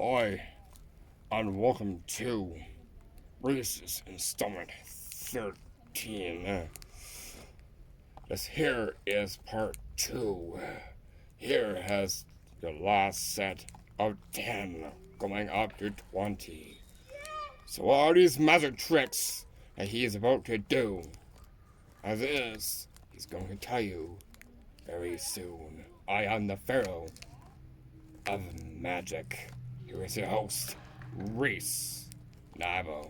Hi, and welcome to Releases Installment 13. This here is part 2. Here has the last set of 10 going up to 20. So what are these magic tricks that he is about to do? As is, he's going to tell you very soon. I am the Pharaoh of Magic. Here is your host, Reese Nabo.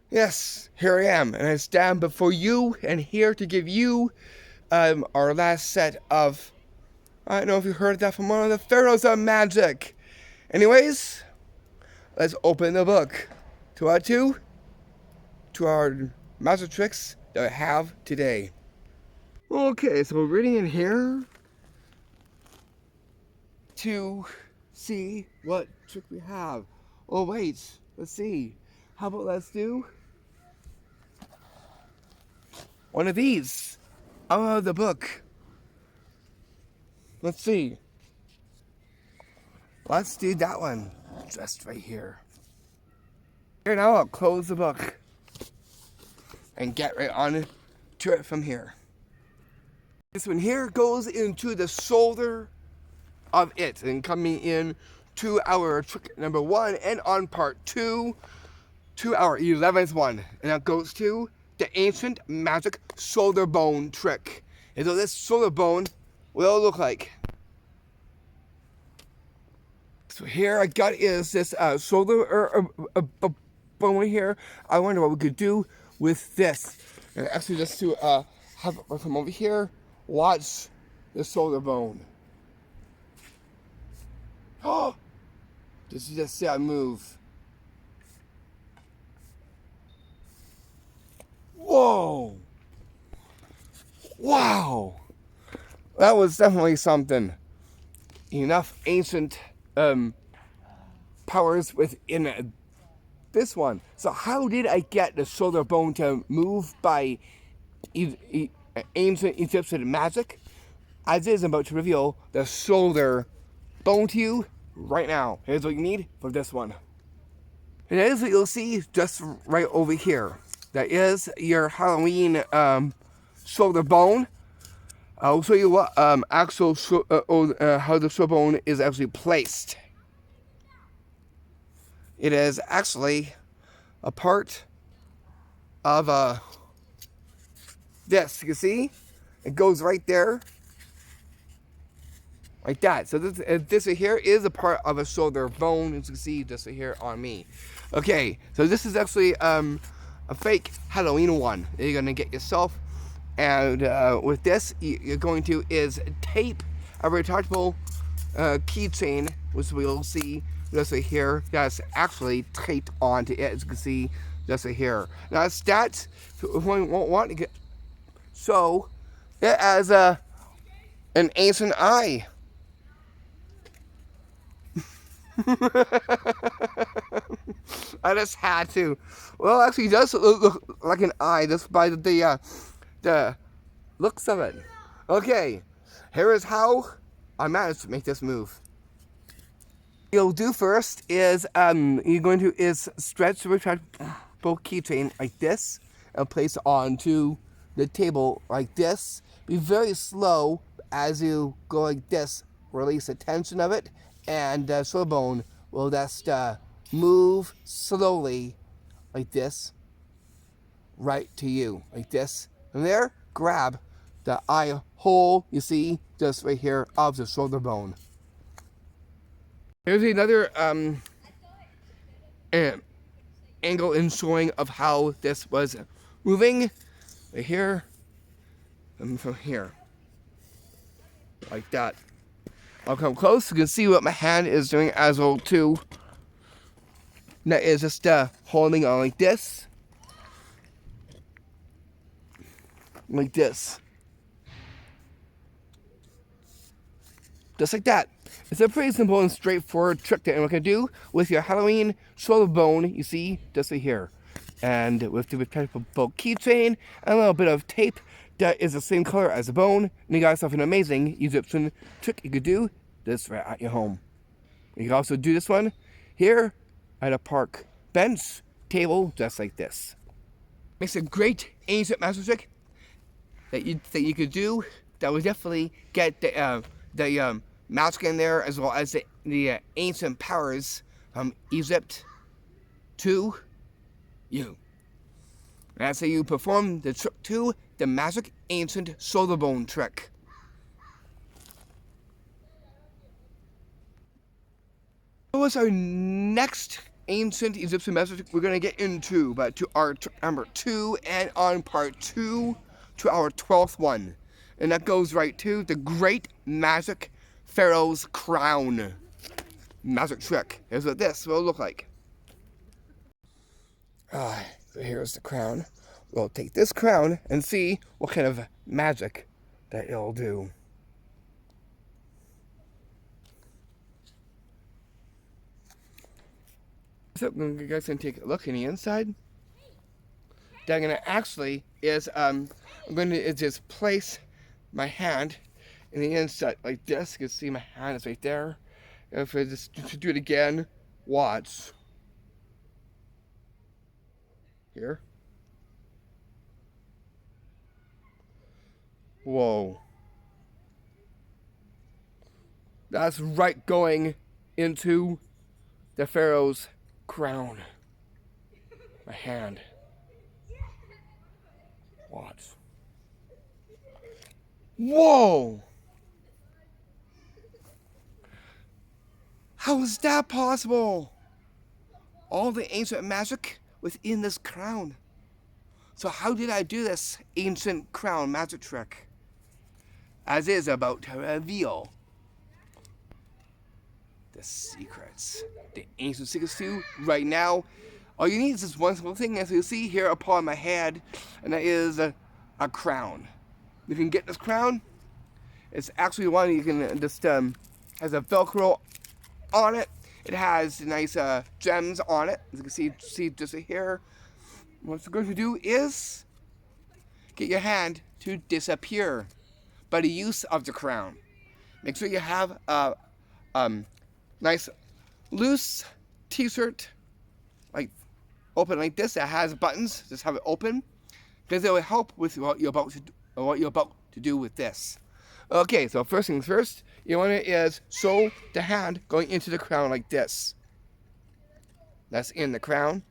Yes, here I am, and I stand before you and here to give you our last set of, I don't know if you heard that from one of the Pharaohs of Magic. Anyways, let's open the book. To our magic tricks that I have today. Okay, so we're reading in here to see what trick we have. Oh wait, let's see. How about let's do one of these out of the book. Let's see. Let's do that one just right here. Here now, I'll close the book and get right on to it from here. This one here goes into the shoulder of it and coming in to our trick number 1 and on part 2 to our 11th one. And that goes to the ancient magic shoulder bone trick. And so this shoulder bone will look like. So here I got is this shoulder bone here. I wonder what we could do with this. And actually just to have it from over here, watch the shoulder bone. Oh! Did you just see I move? Whoa! Wow! That was definitely something. Enough ancient powers within this one. So how did I get the shoulder bone to move by ancient Egyptian magic? As is, I'm about to reveal the shoulder bone to you right now. Here's what you need for this one. And that is what you'll see just right over here. That is your Halloween shoulder bone. I'll show you what how the shoulder bone is actually placed. It is actually a part of this. You can see it goes right there, like that. So this right here is a part of a shoulder bone. As you can see, this right here on me. Okay, so this is actually a fake Halloween one that you're gonna get yourself. And with this, you're going to is tape a retractable keychain, which we'll see just right here. That's actually taped onto it, as you can see just right here. Now stats, if one won't want to get, so it has an ancient eye. I just had to. Well, actually, it does look like an eye just by the looks of it. Okay, here is how I managed to make this move. What you'll do first is you're going to stretch the retractable keychain like this and place it onto the table like this. Be very slow as you go like this. Release the tension of it, and the shoulder bone will just move slowly like this right to you like this. From there, grab the eye hole you see just right here of the shoulder bone. Here's another angle in showing of how this was moving. Right here and from here. Like that. I'll come close. You can see what my hand is doing as well too. And that is just holding on like this. Like this. Just like that. It's a pretty simple and straightforward trick that anyone can do with your Halloween shoulder bone, you see, just right here. And with the retractable keychain and a little bit of tape that is the same color as the bone, and you got yourself an amazing Egyptian trick you could do this right at your home. You can also do this one here at a park bench table, just like this. Makes a great ancient magic trick that you could do. That would definitely get the magic in there, as well as the ancient powers from Egypt to you. And that's how you perform the trick 2, the magic ancient shoulder bone trick. So what's our next ancient Egyptian magic trick we're going to get into, but to our trick number 2, and on part 2 to our 12th one. And that goes right to the great magic Pharaoh's crown magic trick. Here's what this will look like. So here's the crown. We'll take this crown and see what kind of magic that it'll do. So you guys can take a look in the inside. That I'm gonna actually is I'm going to just place my hand in the inside like this. You can see my hand is right there. If I just to do it again, watch. Here. Whoa. That's right going into the Pharaoh's crown. My hand. Watch. Whoa! How is that possible? All the ancient magic within this crown. So how did I do this ancient crown magic trick? As is about to reveal the secrets. The ancient secrets to right now. All you need is this one simple thing, as you see here upon my head, and that is a crown. You can get this crown. It's actually one you can just has a Velcro on it. It has nice gems on it. As you can see just here. What you're going to do is get your hand to disappear by the use of the crown. Make sure you have a nice loose t-shirt, like open like this, that has buttons. Just have it open, because it will help with what you're about to do with this. Okay, so first things first, you want to is show the hand going into the crown like this. That's in the crown.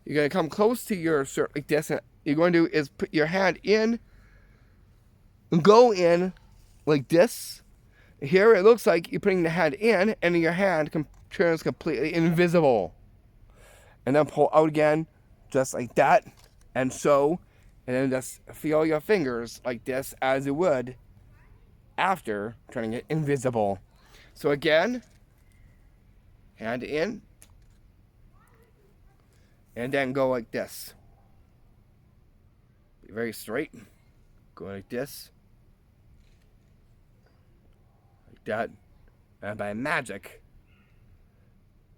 You're going to come close to your shirt like this, and you're going to do is put your hand in, and go in like this. Here it looks like you're putting the hand in, and your hand turns completely invisible. And then pull out again, just like that, and so, and then just feel your fingers like this as you would after turning it invisible. So again, hand in, and then go like this. Be very straight. Go like this. Like that. And by magic,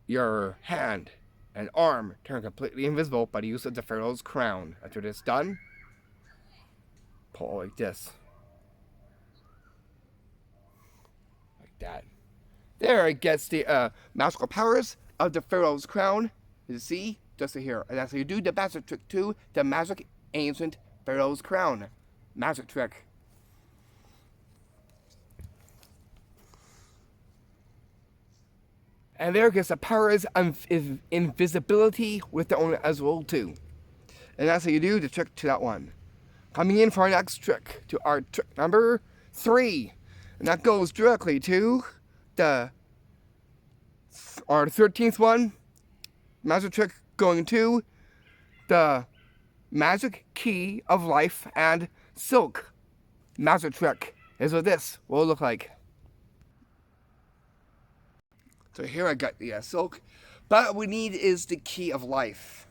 your hand and arm turn completely invisible by the use of the Pharaoh's crown. After this done, pull like this. Like that. There it gets the magical powers of the Pharaoh's crown. You see? Just here. And that's how you do the magic trick 2, the magic ancient Pharaoh's crown. Magic trick. And there gets the powers of invisibility with the owner as well too. And that's how you do the trick to that one. Coming in for our next trick, to our trick number 3. And that goes directly to our 13th one. Magic trick going to the magic key of life and silk. Magic trick is what this will look like. So here I got the silk, but what we need is the key of life.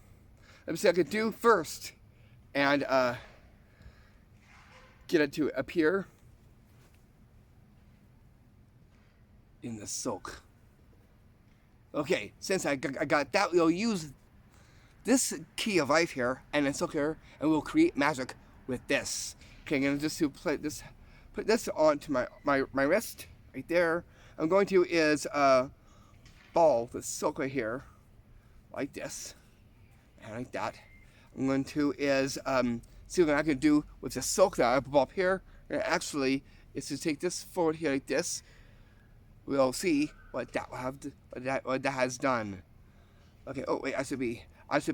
Let me see what I could do first, and get it to appear in the silk. Okay, since I got that, we'll use this key of life here and then silk here, and we'll create magic with this. Okay, I'm gonna just put this onto my wrist right there. I'm going to is ball, the silk right here, like this, and like that. I'm going to see what I can do with the silk that I put up here. And actually, is to take this forward here like this. We'll see what that will have what that has done. Okay. Oh wait, I should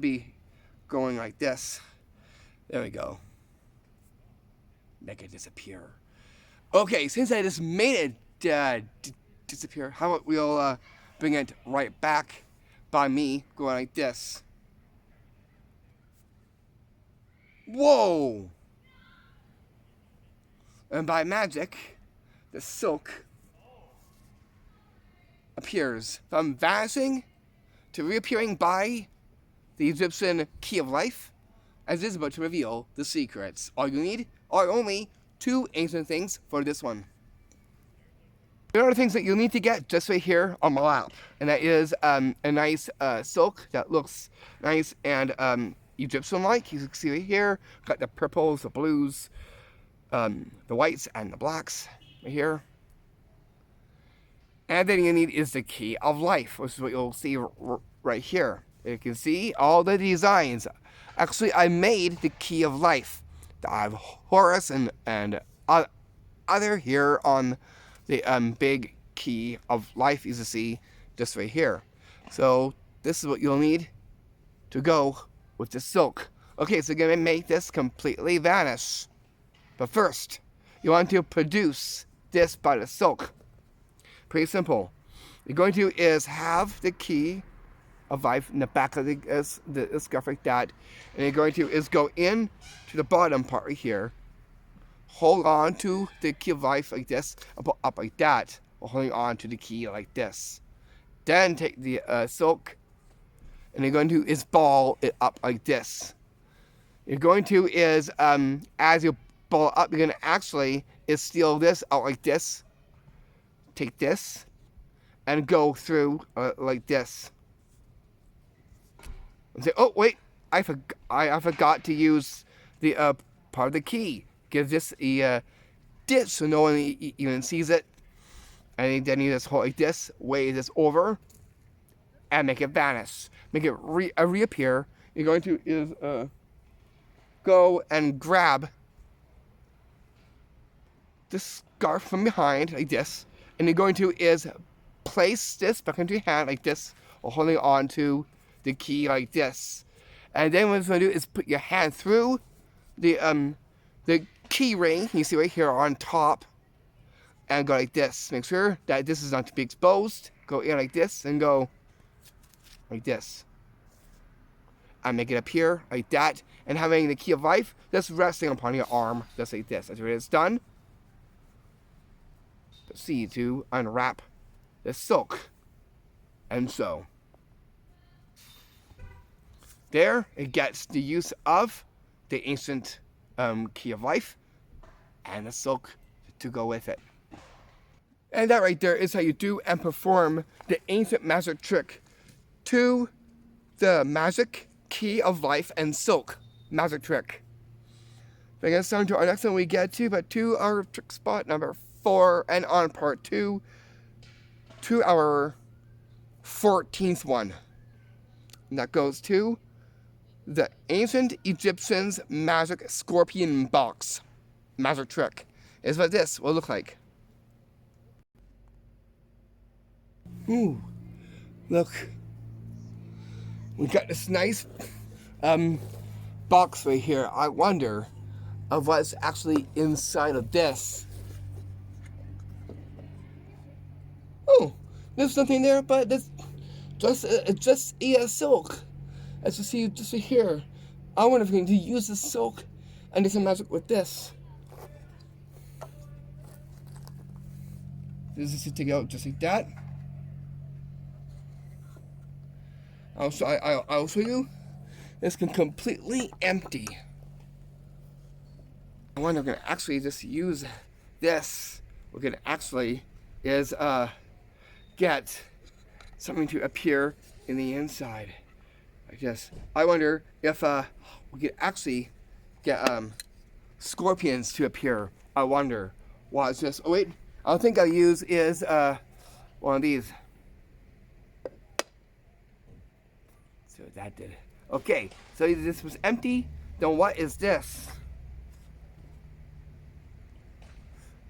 be going like this. There we go. Make it disappear. Okay, since I just made it disappear, how about we'll bring it right back by me going like this. Whoa! And by magic, the silk appears from vanishing to reappearing by the Egyptian key of life, as it is about to reveal the secrets. All you need are only 2 ancient things for this one. There are things that you'll need to get just right here on my lap, and that is a nice silk that looks nice and Egyptian-like. You can see right here, got the purples, the blues, the whites, and the blacks right here. And then you need is the key of life, which is what you'll see right here. You can see all the designs. Actually, I made the key of life. I have Horus and other here on the big key of life, you can see just right here. So this is what you'll need to go with the silk. Okay, so you're gonna make this completely vanish. But first, you want to produce this by the silk. Pretty simple. You're going to is have the key of life in the back of the scarf like that, and you're going to is go in to the bottom part right here. Hold on to the key of life like this, up like that, while holding on to the key like this. Then take the silk, and you're going to is ball it up like this. You're going to is as you ball it up, you're going to actually is steal this out like this. Take this and go through like this. And say, oh wait, I forgot to use the part of the key. Give this a ditch so no one even sees it. And then you just hold like this, wave this over, and make it vanish. Make it reappear. You're going to is go and grab this scarf from behind like this, and you're going to is place this back into your hand like this, while holding on to the key like this. And then what it's going to do is put your hand through the key ring you see right here on top, and go like this. Make sure that this is not to be exposed. Go in like this and go like this, and make it appear like that. And having the key of life just resting upon your arm, just like this. After it's done, proceed to unwrap the silk, and so there it gets the use of the ancient key of life and the silk to go with it. And that right there is how you do and perform the ancient magic trick to the magic key of life and silk magic trick. Bring us down to our next one we get to our trick spot number 4, and on part 2 to our 14th one. And that goes to the ancient Egyptians magic scorpion box magic trick. Is what this will look like. Ooh, look. We got this nice box right here. I wonder of what's actually inside of this. Oh, there's nothing there, but it's just a silk. As you see, just here. I wonder if we can use the silk and do some magic with this. This is to take out just like that. I'll show you. This can completely empty. I wonder if we're gonna actually just use this. We're gonna actually is get something to appear in the inside. Like this. I wonder if we could actually get scorpions to appear. I wonder. Watch this. Oh wait, I think I'll use is one of these. what that did. Okay, so this was empty. Then what is this?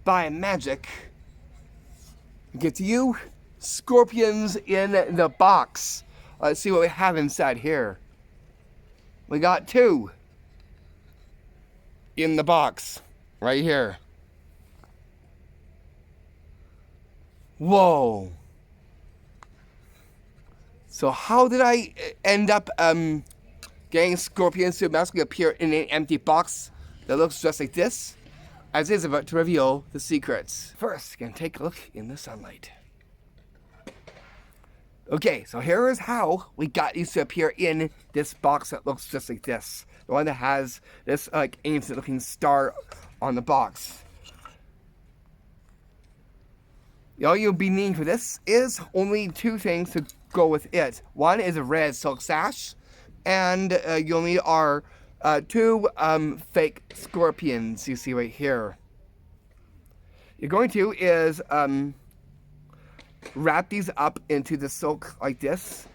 By magic, get you scorpions in the box. Let's see what we have inside here. We got 2 in the box right here. Whoa. So how did I end up getting scorpions to magically appear in an empty box that looks just like this? As is about to reveal the secrets. First, we're gonna take a look in the sunlight. Okay, so here is how we got these to appear in this box that looks just like this. The one that has this like ancient looking star on the box. All you'll be needing for this is only 2 things to go with it. One is a red silk sash, and you'll need our 2 fake scorpions you see right here. You're going to is wrap these up into the silk like this,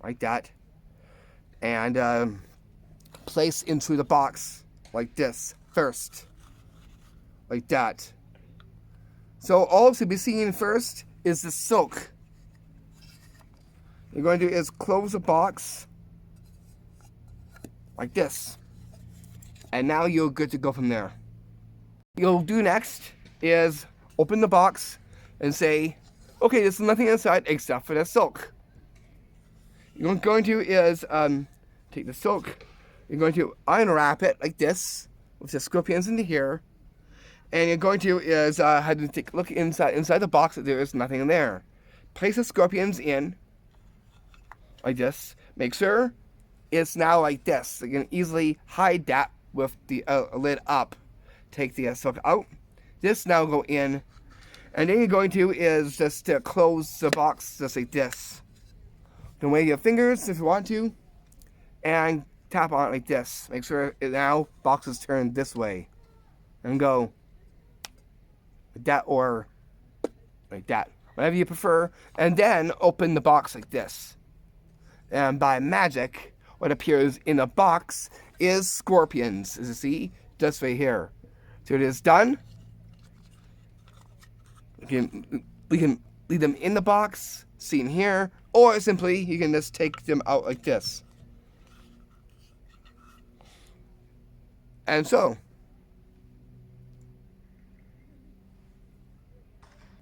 like that, and place into the box like this first, like that. So all to be seen first is the silk. You're going to do is close the box like this, and now you're good to go from there. What you'll do next is open the box and say, okay, there's nothing inside except for the silk. You're going to is take the silk, you're going to unwrap it like this with the scorpions into here, and you're going to is have to take a look inside the box. There is nothing in there. Place the scorpions in like this. Make sure it's now like this. So you can easily hide that with the lid up. Take the silk out. This now go in, and then you're going to is just close the box just like this. You can wave your fingers if you want to, and tap on it like this. Make sure it now box is turned this way, and go like that or like that, whatever you prefer, and then open the box like this. And by magic, what appears in the box is scorpions, as you see, just right here. So it is done. We can leave them in the box, seen here, or simply you can just take them out like this. And so,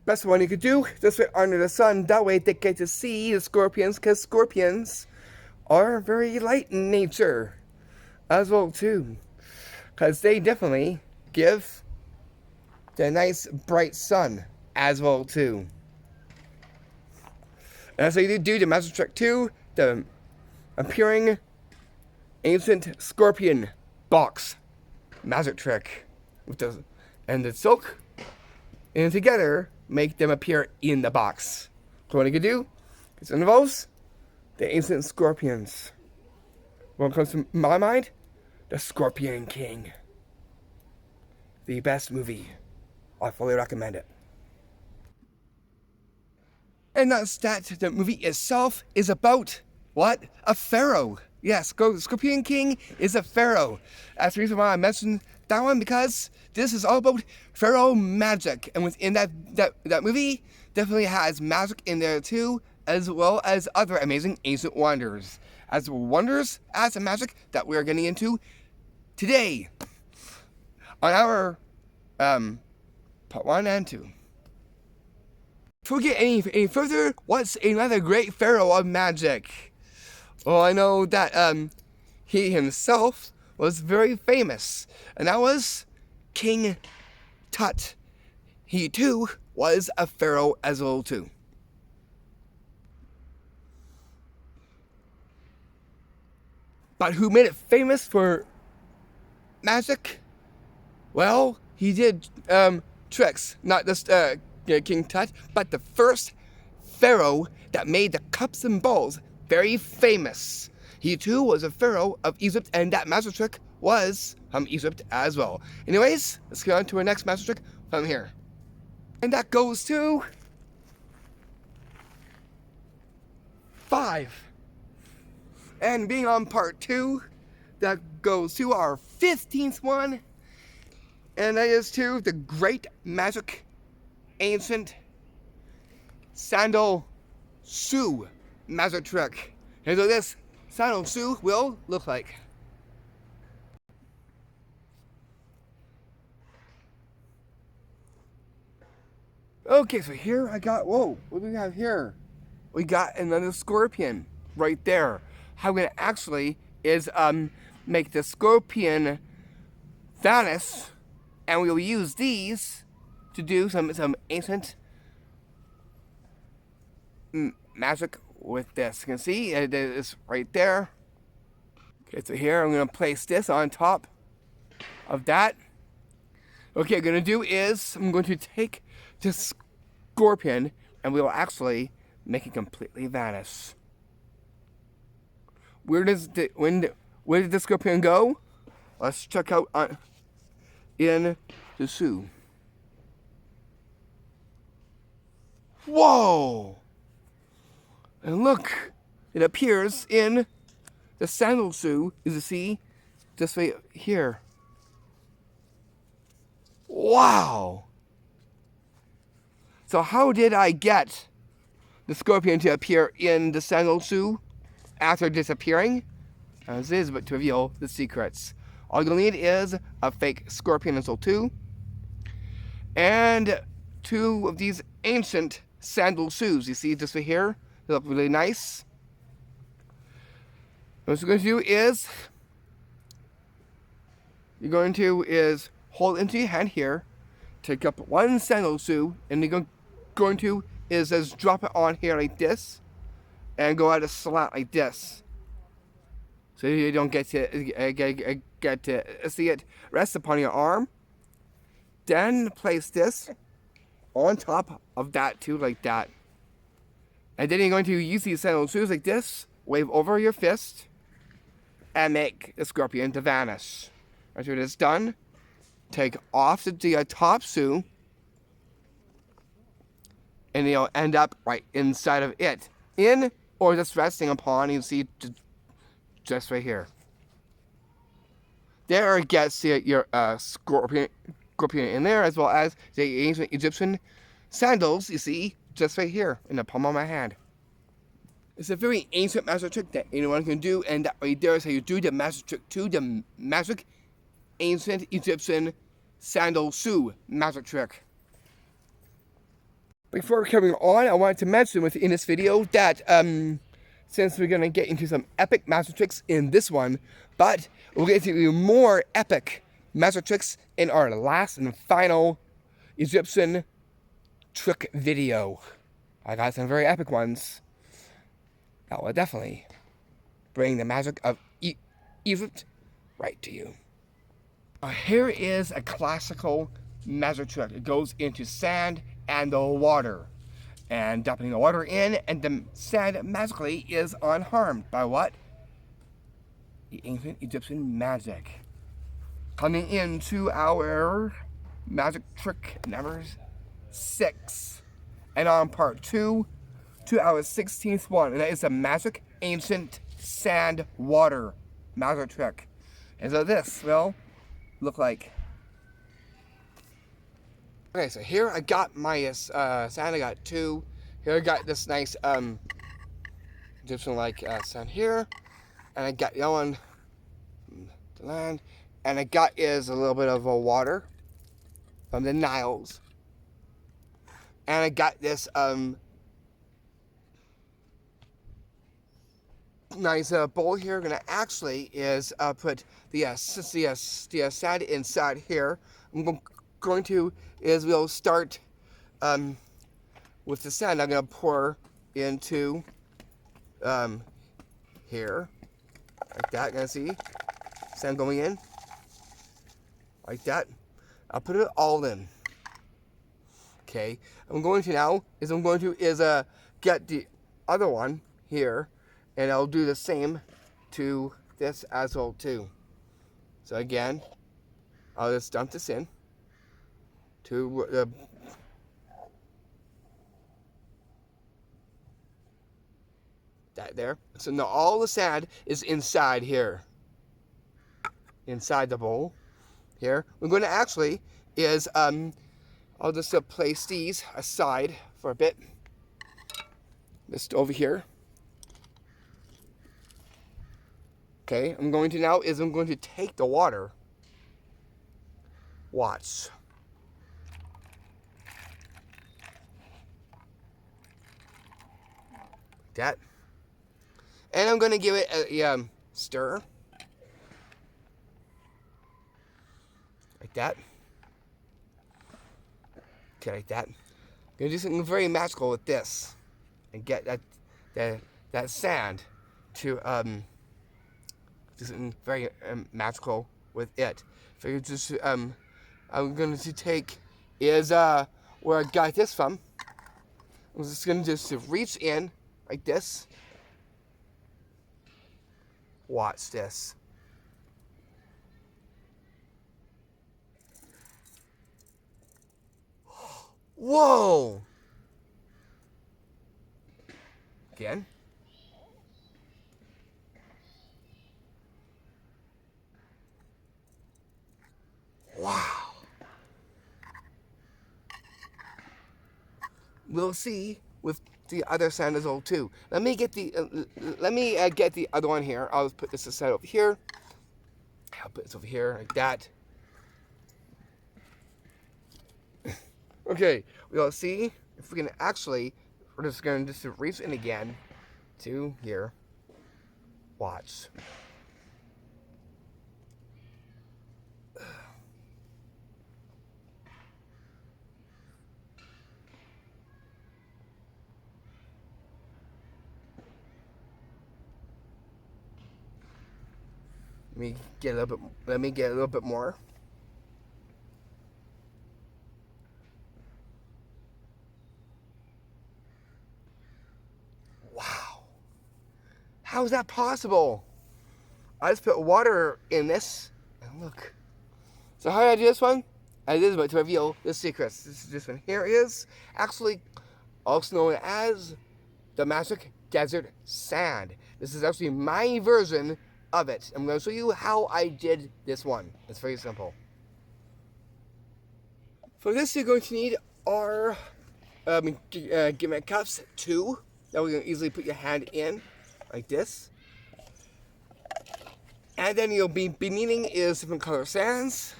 best one you could do, this way under the sun, that way they get to see the scorpions, because scorpions are very light in nature as well too, because they definitely give the nice bright sun as well too. And so you do the magic trick 2, the appearing ancient scorpion box magic trick with the and the silk, and together make them appear in the box. So what you can do is involves the ancient scorpions. What comes to my mind? The Scorpion King. The best movie. I fully recommend it. And that's that. The movie itself is about what? A pharaoh. Yes, Scorpion King is a pharaoh. That's the reason why I mentioned that one, because this is all about pharaoh magic. And within that movie, definitely has magic in there too, as well as other amazing ancient wonders. As wonders, as magic that we're getting into today on our part 1 and 2. Before we get any further, what's another great pharaoh of magic? Well, I know that he himself was very famous, and that was King Tut. He too was a pharaoh as well too. But who made it famous for magic? Well, he did tricks, not just King Tut, but the first pharaoh that made the cups and bowls very famous. He too was a pharaoh of Egypt, and that magic trick was from Egypt as well. Anyways, let's get on to our next magic trick from here. And that goes to 5 And being on part 2, that goes to our 15th one. And that is to the Great Magic Ancient Sandal Shoe Magic Trick. Here's what this sandal shoe will look like. Okay, so here I got, whoa, what do we have here? We got another scorpion right there. How we're gonna actually is make the scorpion vanish, and we'll use these to do some ancient magic with this. You can see it is right there. Okay, so here I'm gonna place this on top of that. Okay, I'm gonna do is I'm going to take this scorpion and we will actually make it completely vanish. Where did the scorpion go? Let's check out in the shoe. Whoa! And look, it appears in the sandal shoe. As you see, just right here. Wow! So how did I get the scorpion to appear in the sandal shoe after disappearing? This is but to reveal the secrets. All you'll need is a fake scorpion until 2, and 2 of these ancient sandal shoes. You see this right here? They look really nice. What you're going to do is hold into your hand here, take up one sandal shoe, and you're going to just drop it on here like this, and go at a slant like this, so you don't get to see it rest upon your arm. Then place this on top of that too, like that. And then you're going to use these sandal shoes like this, wave over your fist, and make the scorpion to vanish. After it is done, take off the top shoe, and you'll end up right inside of it. In, or just resting upon, you see just right here. There gets your scorpion in there, as well as the ancient Egyptian sandals, you see, just right here in the palm of my hand. It's a very ancient magic trick that anyone can do, and that right there is how you do the magic trick to the magic ancient Egyptian sandal shoe magic trick. Before coming on, I wanted to mention within this video that since we're going to get into some epic magic tricks in this one, but we'll get into more epic magic tricks in our last and final Egyptian trick video. I got some very epic ones that will definitely bring the magic of Egypt right to you. Here is a classical magic trick. It goes into sand and the water, and dumping the water in, and the sand magically is unharmed by what? The ancient Egyptian magic. Coming into our magic trick number 6, and on part 2 to our 16th one, and that is a magic ancient sand water magic trick. And so this will look like. Okay, so here I got my sand. I got 2. Here I got this nice Egyptian-like sand here, and I got the other one, the land, and I got is a little bit of water from the Niles, and I got this nice bowl here. I'm gonna actually is put the sand inside here. I'm going to is we'll start with the sand. I'm gonna pour into here like that. Gonna see sand going in like that. I'll put it all in. Okay. I'm going to get the other one here, and I'll do the same to this as well too. So again, I'll just dump this in to the That there. So now all the sand is inside here. Inside the bowl. Here. We're going to actually is, I'll just place these aside for a bit. Just over here. Okay, I'm going to take the water. Watch. Like that. And I'm going to give it a stir. Like that. Okay, like that. I'm going to do something very magical with this. And get that sand to do something very magical with it. So you just I'm going to take is where I got this from. I'm just going to just reach in like this. Watch this. Whoa! Again. Wow. We'll see with the other sand as well too. Let me get the get the other one here. I'll put this aside over here. I'll put this over here like that. Okay, we'll see if we can actually. We're just going to just reach in again to here. Watch. Let me get a little bit more. Wow. How is that possible? I just put water in this, and look. So how did I do this one? I did this to reveal the secrets. This one here is actually also known as the magic desert sand. This is actually my version of it. I'm going to show you how I did this one. It's very simple. For this, you're going to need our gimmick cups, 2. That we can easily put your hand in, like this. And then you'll be needing is different color sands.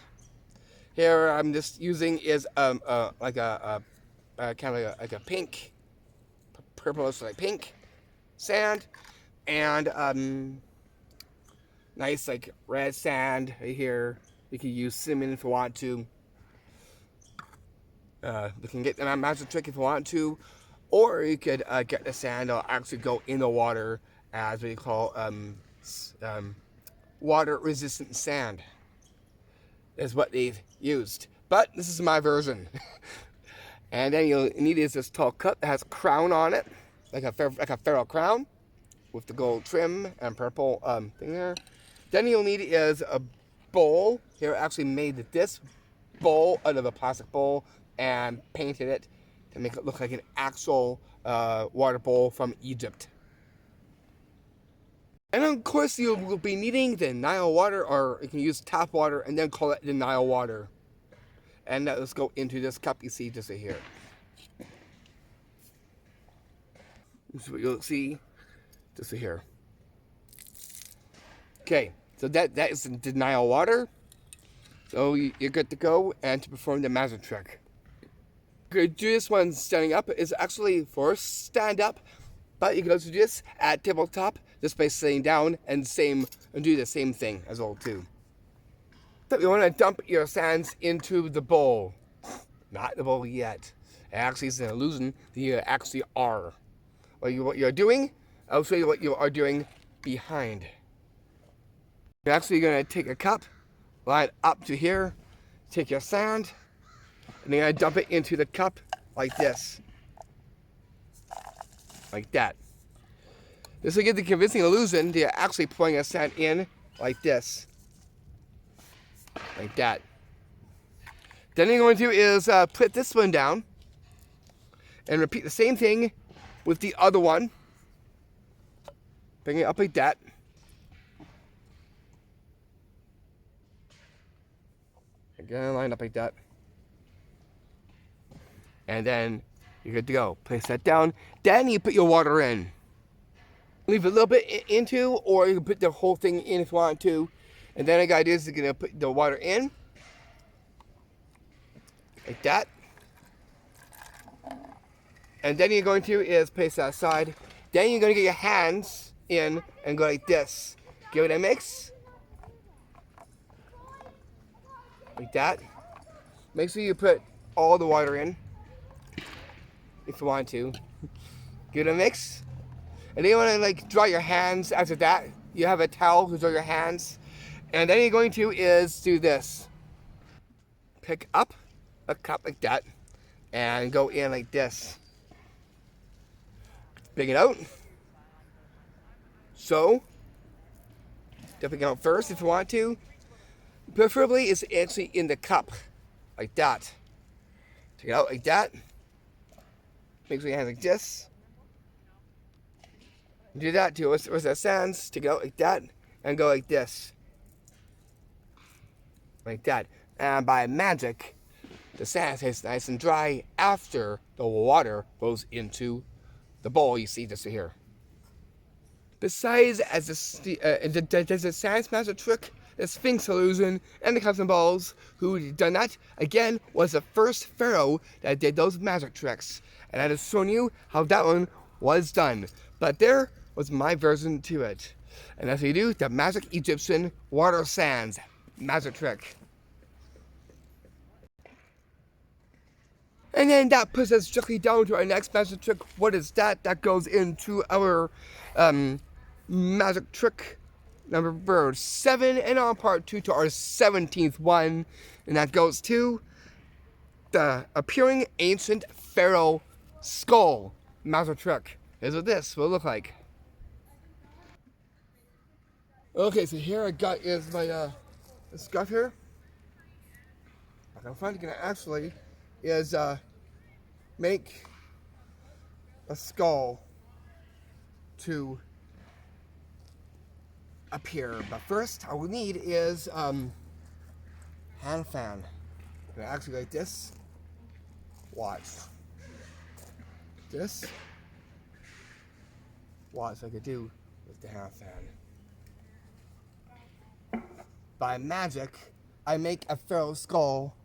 Here I'm just using is like a kind of like a pink, purplish like pink sand, and nice like red sand right here. You can use cinnamon if you want to. You can get the magic trick if you want to, or you could get the sand that'll actually go in the water as we call water resistant sand. Is what they've used, but this is my version. And then you'll need is this tall cup that has a crown on it, like a Pharaoh crown, with the gold trim and purple thing there. Then you'll need is a bowl. Here, I actually made this bowl out of a plastic bowl and painted it to make it look like an actual water bowl from Egypt. And of course, you will be needing the Nile water, or you can use tap water and then call it the Nile water. And let's go into this cup you see just right here. This is what you'll see just right here. Okay, so that is the Nile water. So you're good to go and to perform the magic trick. Okay, do this one standing up. It's actually for stand up, but you can also do this at tabletop just by sitting down and do the same thing as well too. So you want to dump your sands into the bowl. Not the bowl yet. It actually is an illusion that you actually are. What you're doing, I'll show you what you are doing behind. You're actually going to take a cup, line up to here, take your sand, and you're going to dump it into the cup like this. Like that. This will give the convincing illusion that you're actually pouring a sand in like this. Like that. Then you're going to do is put this one down and repeat the same thing with the other one. Bring it up like that. Again, line up like that. And then you're good to go. Place that down. Then you put your water in. Leave a little bit into, or you can put the whole thing in if you want to. And then the guy is going to put the water in. Like that. And then you're going to is place that aside. Then you're going to get your hands in and go like this. Give it a mix. Like that. Make sure you put all the water in. If you want to. Give it a mix. And then you want to like dry your hands after that. You have a towel to dry your hands. And then you're going to is do this. Pick up a cup like that. And go in like this. Bring it out. So, dipping it out first if you want to. Preferably it's actually in the cup. Like that. Take it out like that. Make sure your hands like this. Do that too. What's that sounds? Take it out like that. And go like this. Like that. And by magic, the sand tastes nice and dry after the water goes into the bowl you see just here. Besides, as the science master trick, the Sphinx illusion, and the cups and balls, who done that, again, was the first pharaoh that did those magic tricks. And I just shown you how that one was done. But there was my version to it. And as we do, the magic Egyptian water sands magic trick. And then that puts us strictly down to our next magic trick. What is that? That goes into our magic trick number 7 and on part 2 to our 17th one. And that goes to the appearing ancient pharaoh skull magic trick. Here's what this will look like. Okay, so here I got is my scarf here. What I'm finally gonna actually is make a skull to appear. But first, all we need is hand fan. I'm actually like this. Watch. This. Watch what I could do with the hand fan. By magic, I make a pharaoh skull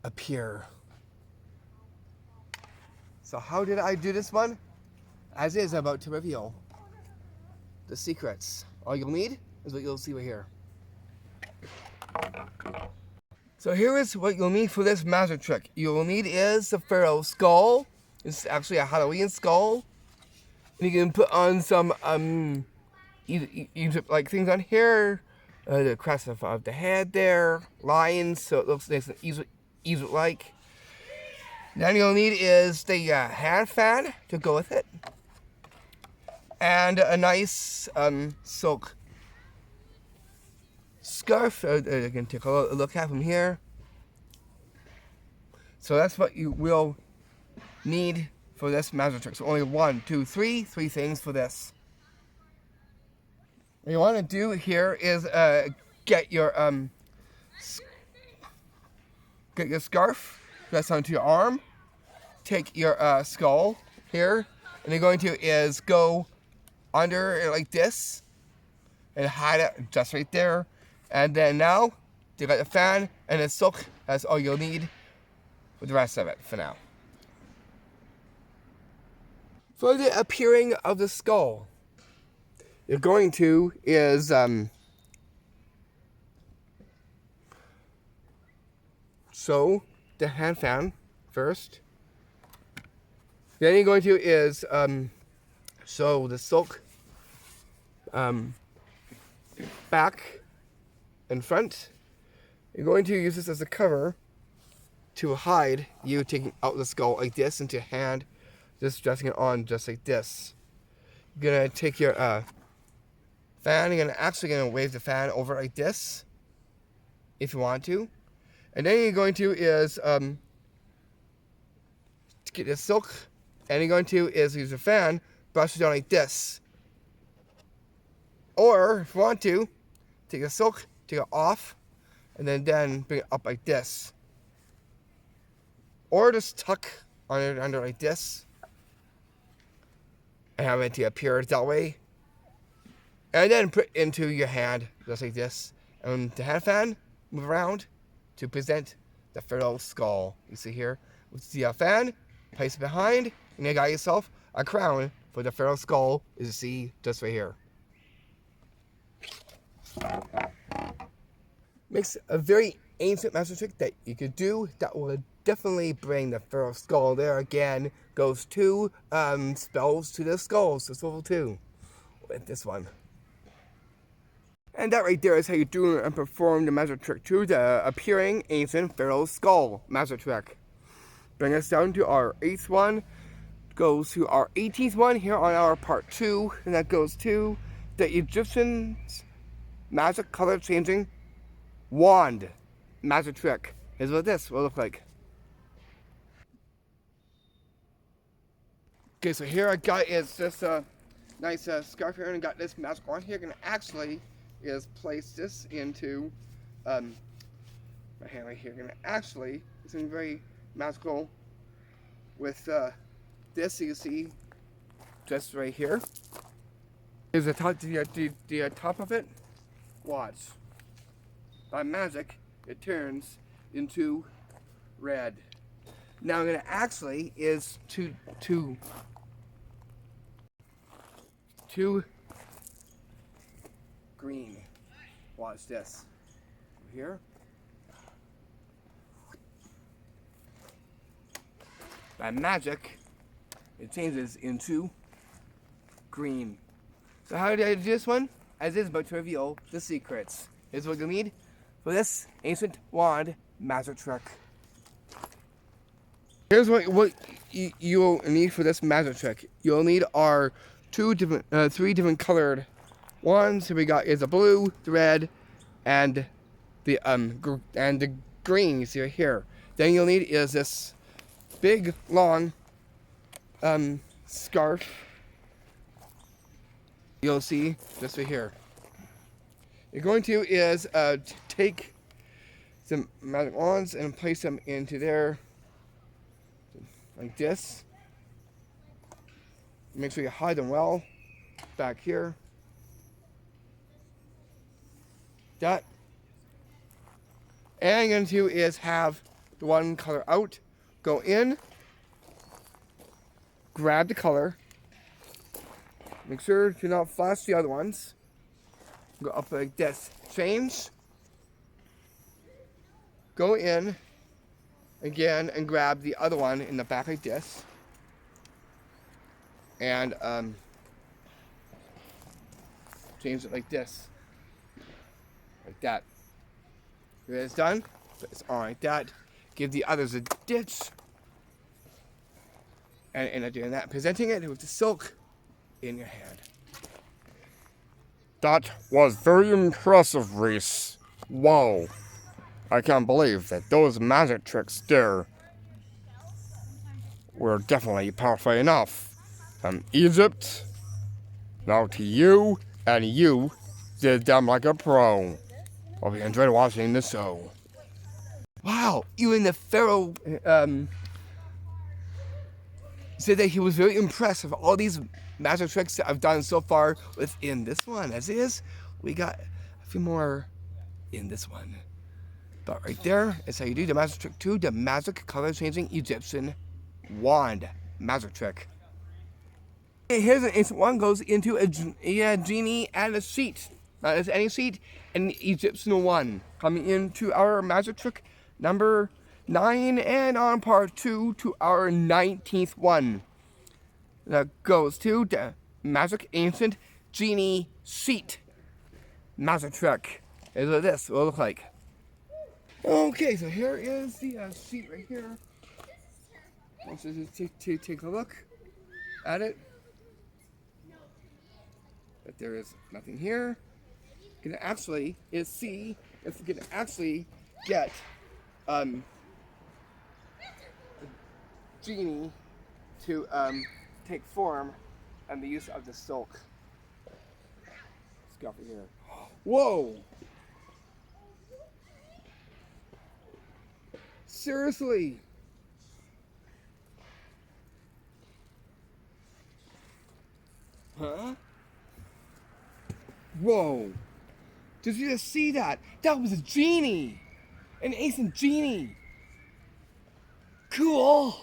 appear. So how did I do this one? As is, I'm about to reveal the secrets. All you'll need is what you'll see right here. So here is what you'll need for this magic trick. You'll need is the pharaoh skull. It's actually a Halloween skull. And you can put on some Egypt like things on here. The crest of the head there, lines, so it looks nice and Egypt-like. Then you'll need is the hand fan to go with it. And a nice silk scarf. You can take a look at from here. So that's what you will need for this magic trick. So only three things for this. What you want to do here is get your scarf, that's onto your arm. Take your skull here, and you're going to is go under it like this, and hide it just right there. And then now you got the fan and the silk. That's all you'll need for the rest of it for now. For the appearing of the skull, you're going to is sew the hand fan first. Then you're going to is sew the silk back and front. You're going to use this as a cover to hide you taking out the skull like this into your hand, just dressing it on just like this. You're gonna take your fan. You're gonna wave the fan over like this, if you want to, and then you're going to is get the silk, and you're going to is use the fan, brush it down like this, Or, if you want to, take the silk, take it off, and then bring it up like this. Or just tuck under like this, and have it appear that way. And then put it into your hand, just like this. And the hand fan, move around to present the Pharaoh skull. You see here, with the fan, place it behind, and you got yourself a crown for the Pharaoh skull, as you see just right here. Makes a very ancient magic trick that you could do that will definitely bring the Pharaoh skull. There again goes 2 spells to the skulls, so level 2 with this one. And that right there is how you do and perform the magic trick to the appearing ancient Pharaoh skull magic trick. Bring us down to our 8th one, goes to our 18th one here on our part 2, and that goes to the Egyptians magic color changing wand magic trick. Here's what this will look like. Okay, so here I got is this nice scarf here, and I got this magic wand here. Gonna actually is place this into my hand right here. Gonna actually do something very magical with this. You see, just right here. Here's the top of it. Watch. By magic, it turns into red. Now I'm gonna actually is to green. Watch this. Here. By magic, it changes into green. So how did I do this one? As is about to reveal the secrets. Here's what you'll need for this ancient wand magic trick. Here's what you'll need for this magic trick. You'll need our 3 different colored wands. So we got is the blue, the red, and the green. You see right here. Then you'll need is this big long scarf. You'll see this right here. You're going to is take some magic wands and place them into there like this. Make sure you hide them well back here. That. And you're going to is have the one color out, go in, grab the color, make sure to not flash the other ones, go up like this, change, go in again and grab the other one in the back like this, and change it like this, like that. When it's done, it's on like that. Give the others a ditch, and end up doing that, presenting it with the silk in your hand. That was very impressive, Reese. Wow. I can't believe that those magic tricks there were definitely powerful enough. From Egypt, now to you, and you did them like a pro. Hope you enjoyed watching the show. Wow, even the Pharaoh said that he was very impressed with all these magic tricks that I've done so far within this one. As is, we got a few more in this one. But right there is how you do the magic trick 2, the magic color changing Egyptian wand magic trick. And here's an instant one, goes into a genie and a sheet. Not as any sheet, an Egyptian one. Coming into our magic trick number 9 and on part 2 to our 19th one. That goes to the magic ancient genie sheet magic trick. Here's what this will look like. Okay, so here is the sheet right here. Let's just take a look at it. But there is nothing here. You can actually see if you can actually get Genie to take form and the use of the silk. Let's scarf here. Whoa! Seriously? Huh? Whoa! Did you just see that? That was a genie! An ancient genie! Cool!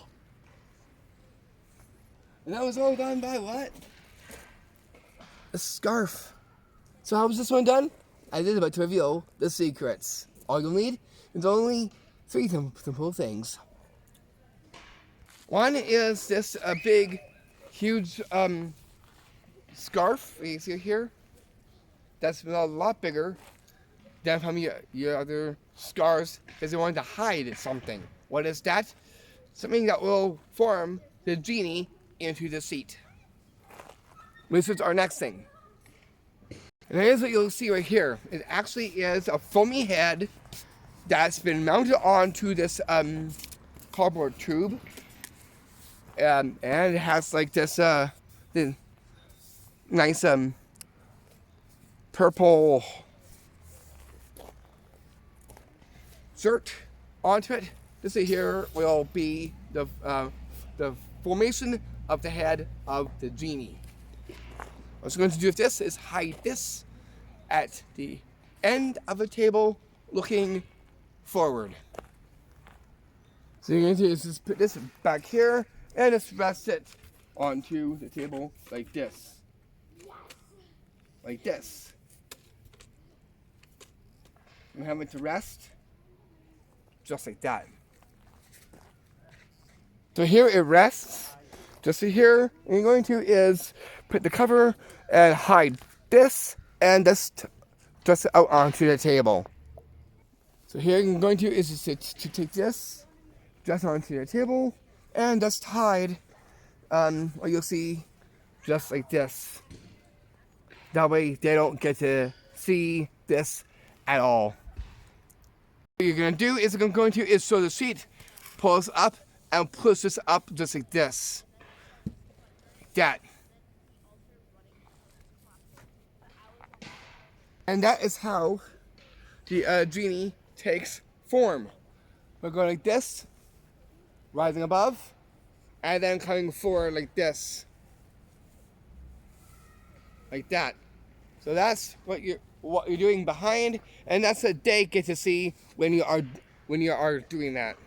And that was all done by what? A scarf. So how was this one done? I did about to reveal the secrets. All you'll need is only 3 simple things. One is this big, huge scarf you see here. That's a lot bigger than from your other scarves because they wanted to hide something. What is that? Something that will form the genie into the seat. This is our next thing. And here's what you'll see right here. It actually is a foamy head that's been mounted onto this cardboard tube. And it has like this the nice purple shirt onto it. This here will be the formation of the head of the genie. What we're going to do with this is hide this at the end of the table looking forward. So you're going to do is just put this back here and just rest it onto the table like this. Like this. And have it to rest just like that. So here it rests. Just here, what you're going to is put the cover and hide this and just out onto the table. So here you're going to is just to take this just onto the table and just hide what you'll see just like this. That way they don't get to see this at all. What you're going to do is so the sheet pulls up and push this up just like this. That. And that is how the genie takes form. We're going like this, rising above, and then coming forward like this. Like that. So that's what you're doing behind, and that's what they get to see when you are doing that.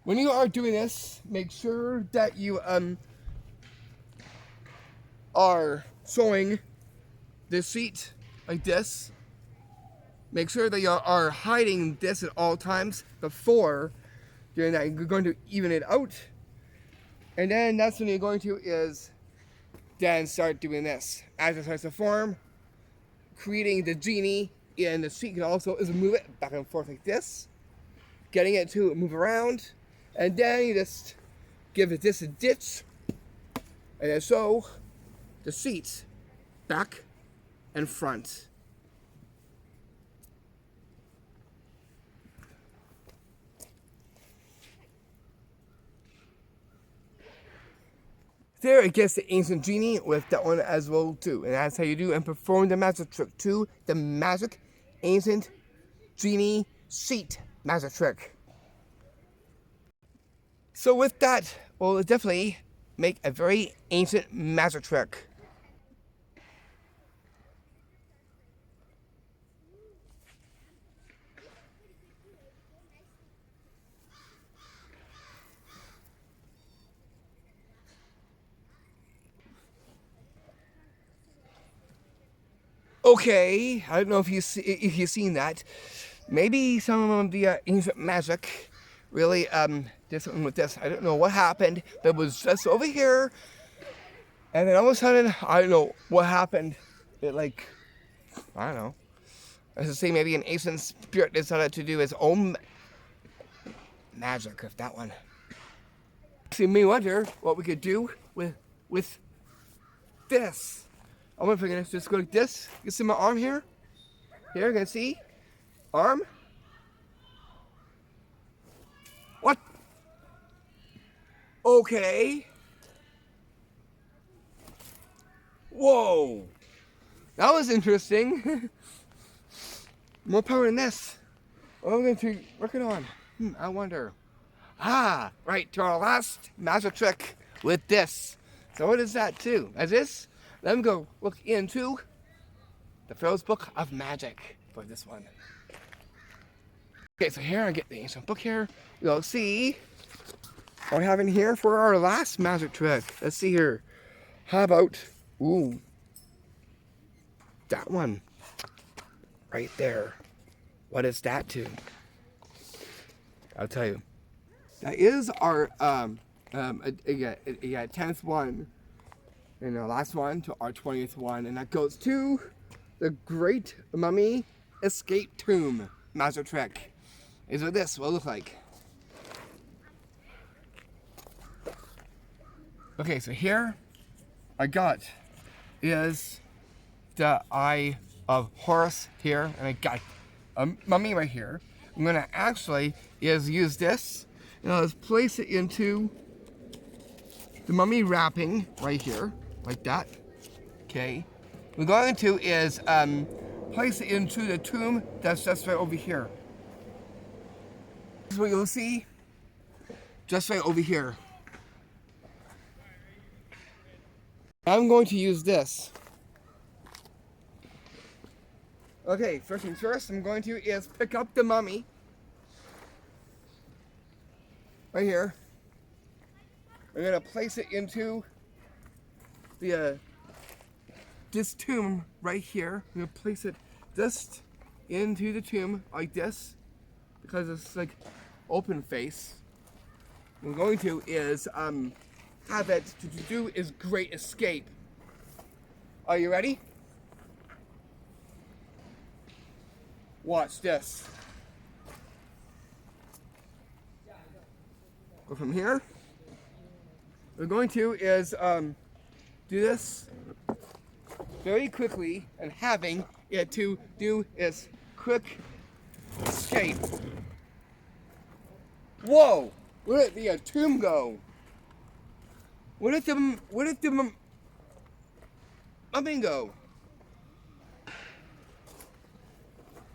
When you are doing this, make sure that you are showing the seat like this. Make sure that you are hiding this at all times before doing that. You're going to even it out. And then that's when you're going to is then start doing this. As it starts to form, creating the genie in the seat. You can also is move it back and forth like this. Getting it to move around. And then you just give it this a ditch. And then so the seat back and front. There it gets the ancient genie with that one as well too. And that's how you do and perform the magic trick too. The magic ancient genie seat magic trick. So with that, we'll definitely make a very ancient magic trick. Okay, I don't know if you've seen that. Maybe some of the ancient magic really did something with this. I don't know what happened, but it was just over here, and then all of a sudden, I don't know what happened. It like, I don't know. I was say maybe an ancient spirit decided to do his own magic with that one. See, me wonder what we could do with this. I'm gonna just go like this. You see my arm here? Here, you can see? Arm? What? Okay. Whoa! That was interesting. More power than this. What are we going to be working on? I wonder. Ah, right, to our last magic trick with this. So what is that too? As this, let me go look into the Pharaoh's Book of Magic for this one. Okay, so here I get the ancient book here. We'll see what we have in here for our last magic trick. Let's see here. How about, ooh, that one right there. What is that to? I'll tell you. That is our 10th one, and our last one to our 20th one, and that goes to the Great Mummy Escape Tomb magic trick. Is what this will look like. Okay, so here I got is the Eye of Horus here, and I got a mummy right here. I'm gonna actually use this, and I'll just place it into the mummy wrapping right here, like that. Okay. We're going to is place it into the tomb that's just right over here. This is what you'll see, just right over here. I'm going to use this. Okay, first things first, I'm going to is pick up the mummy. Right here. I'm going to place it into the this tomb right here. I'm going to place it just into the tomb like this, because it's like open face. What I'm going to is have it to do is Great Escape. Are you ready? Watch this. Go from here. We're going to is do this very quickly, and having it to do is quick escape. Whoa! Where did the tomb go? Where did the mummy go?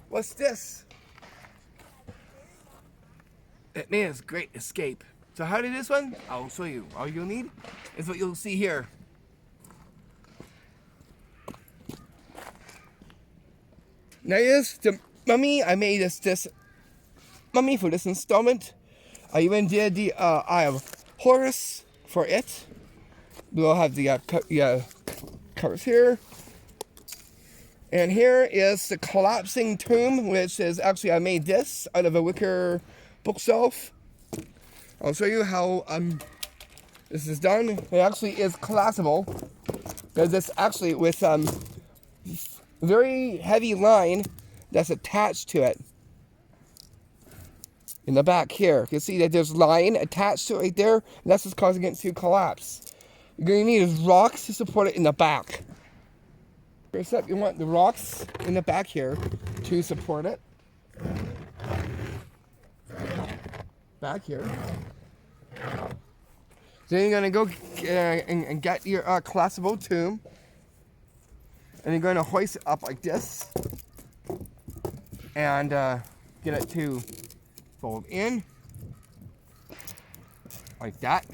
What's this? It means Great Escape. So how did this one? I'll show you. All you'll need is what you'll see here. Now here's the mummy. I made this mummy for this installment. I even did the Eye of Horus for it. We'll have the covers here. And here is the collapsing tomb, which is actually, I made this out of a wicker bookshelf. I'll show you how this is done. It actually is collapsible, because it's actually with very heavy line that's attached to it. In the back here, you can see that there's line attached to it right there, and that's what's causing it to collapse. You're going to need is rocks to support it in the back. First up, you want the rocks in the back here to support it. Back here. Then you're going to go and get your collapsible tomb. And you're going to hoist it up like this. And get it to fold in. Like that.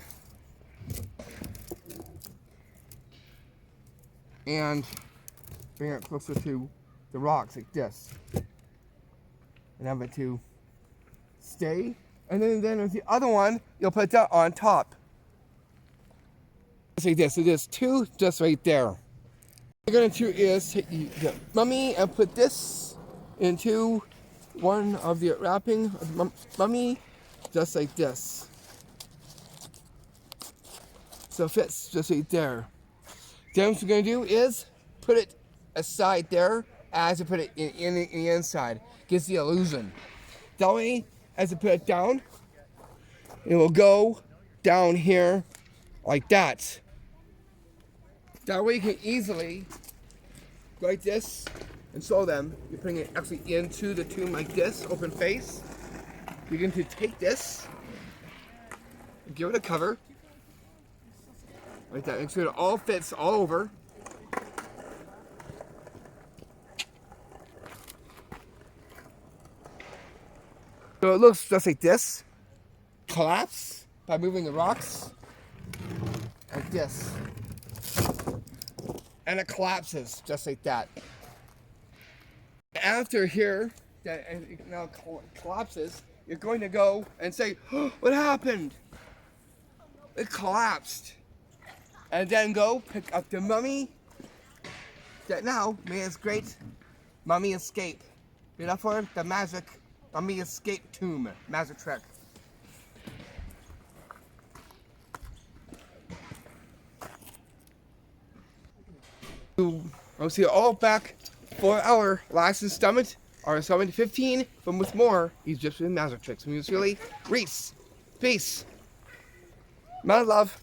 And bring it closer to the rocks like this. And have it to stay. And then with the other one, you'll put that on top. Just like this. So there's two just right there. What you're going to do is take the mummy and put this into one of the wrapping of the mummy, just like this. So it fits just right there. Then what you're going to do is put it aside there as you put it in the inside. Gives the illusion. That way, as you put it down, it will go down here like that. That way you can easily go like this and show them. You're putting it actually into the tomb like this, open face. You're going to take this, give it a cover, like that. Make sure it all fits all over. So it looks just like this. Collapse by moving the rocks. Like this. And it collapses just like that. After here, that it now collapses, you're going to go and say, oh, what happened? It collapsed. And then go pick up the mummy that now made its great mummy escape. You know, for the magic mummy escape tomb magic trick. We'll see you all back for our last installment, our installment 15, from with more Egyptian magic tricks. From yours truly, Reese. Peace. My love.